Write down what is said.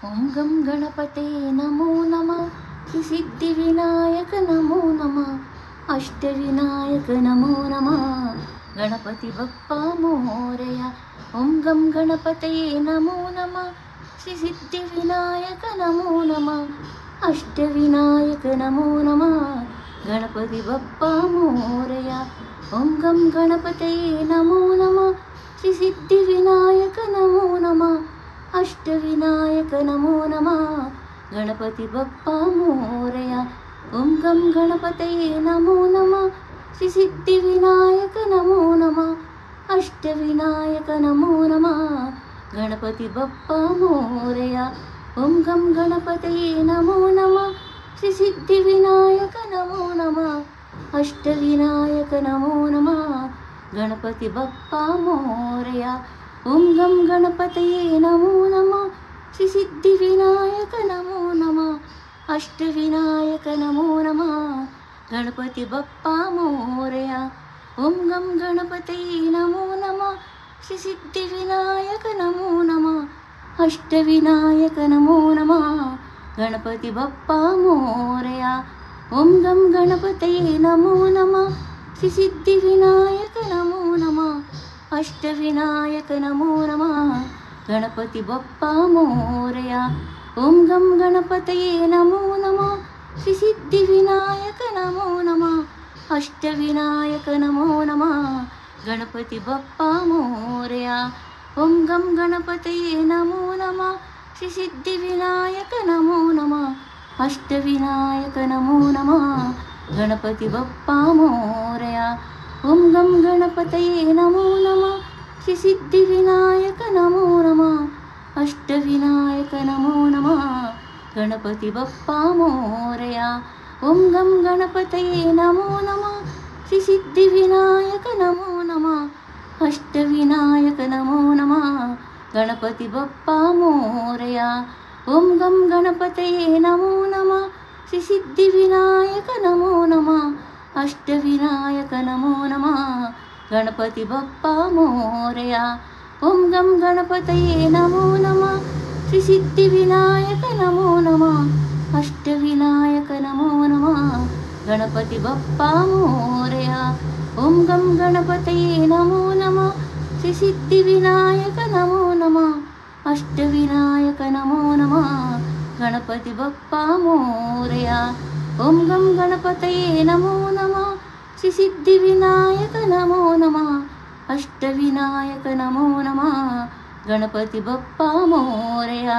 ఓం గం గణపతే నమో నమః శ్రీ సిద్ధి వినాయక నమో నమః అష్ట వినాయక నమో నమః గణపతి బప్పా మోరయ. ఓం గం గణపతే నమో నమః శ్రీ సిద్ధి వినాయక నమో నమః అష్ట వినాయక నమో నమః గణపతి బప్పా మోరయ. ఓం గం గణపతే నమో నమః శ్రీ సిద్ధి వినాయక నమో నమః అష్ట వినాయక నమో నమః గణపతి బప్పా మోరయ. ఓం గం గణపతయే నమో నమః శ్రీ సిద్ధి వినాయక నమో నమః అష్ట వినాయక నమో నమః గణపతి బప్పా మోరయ. ఓం గం గణపతయే నమో నమః శ్రీ సిద్ధి వినాయక నమో నమః అష్ట వినాయక నమో నమః గణపతి బప్పా మోరయ. ఓం గం గణపతయే నమో నమః శ్రీ సిద్ధి వినాయక నమో నమః అష్ట వినాయక నమో నమః గణపతి బప్పా మోరయ. ఓం గం గణపతయే నమో నమః శ్రీ సిద్ధి వినాయక నమో నమః అష్ట వినాయక నమో నమః గణపతి బప్పా మోరయ. ఓం గం గణపతయే నమో నమః శ్రీ సిద్ధి వినాయక నమో నమః అష్ట వినాయక నమో నమః గణపతి బప్పా మోరయ. ఓం గం గణపతయే నమో నమః శ్రీ సిద్ధి వినాయక నమో నమః అష్ట వినాయక నమో నమః గణపతి బప్పా మోరయ. ఓం గం గణపతయే నమో నమః శ్రీ సిద్ధి వినాయక నమో నమః అష్ట వినాయక నమో నమః గణపతి బప్పా మోరయ. ఓం గం గణపతయే నమో నమః శ్రీ సిద్ధి వినాయక నమో నమః అష్ట వినాయక నమో నమః గణపతి బప్పా మోరయ. ఓం గం గణపతయే నమో నమః శ్రీ సిద్ధి వినాయక నమో నమః అష్ట వినాయక నమో నమః గణపతి బప్పా మోరయ. ఓం గం గణపతయే నమో నమః శ్రీ సిద్ధి వినాయక నమో నమః అష్ట వినాయక నమో నమః గణపతి బప్పా మోరయ. ఓం గం గణపతయే నమో నమః శ్రీ సిద్ధి వినాయక నమో నమః అష్ట వినాయక నమో నమః గణపతి బప్పా మోరయ. ఓం గం గణపతయే నమో నమః శ్రీ సిద్ధి వినాయక నమో నమః అష్ట వినాయక నమో నమః గణపతి బప్పా మోరయ. ఓం గం గణపతయే నమో నమః శ్రీ సిద్ధి వినాయక నమో నమః అష్ట వినాయక నమో నమః గణపతి బప్పా మోరయ.